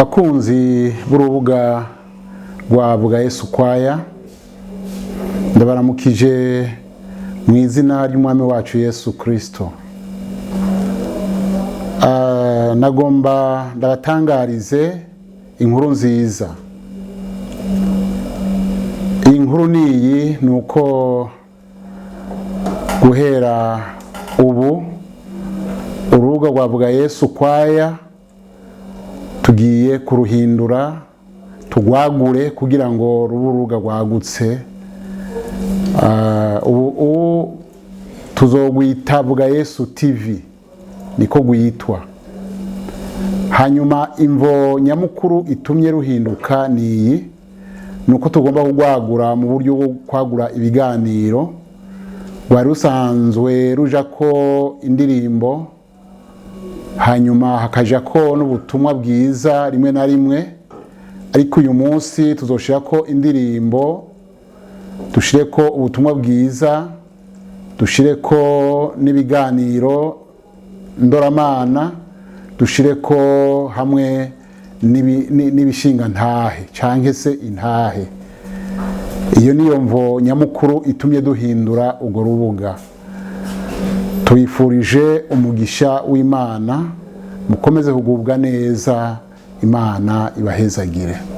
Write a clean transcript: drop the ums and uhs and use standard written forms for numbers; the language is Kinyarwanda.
bakunzi b'urubuga rwa Vuga Yesu Kwaya, ndabaramukije mu izina ry'umwami wacu Yesu Kristo. Nagomba ndabatangarize inkuru nziza. Iyi nkuru niyi nuko guhera ubu urubuga rwa Vuga Yesu Kwaya tugiye kuruhindura tugwagure kugira ngo rubu urubuga rwagutse. Ubu tuzogwita Vuga Yesu TV, niko gwitwa. Hanyuma imvo nyamukuru itumye ruhinduka niyi, nuko tugomba kugwagura mu buryo bwo kwagura ibiganiro. Rwari rusanzwe rujako indirimbo, hanyuma hakajako n'ubutumwa bwiza rimwe na rimwe, ariko uyu munsi tuzoshirako indirimbo, dushireko ubutumwa bwiza, dushireko n'ibiganiro ndoramana, dushireko hamwe n'ibishinga ntahe canke se intahe. Iyo niyo mvo nyamukuru itumye duhindura urwo rubuga. Tubifurije umugisha w'Imana, mukomeze kugubwa neza, Imana ibahezagire.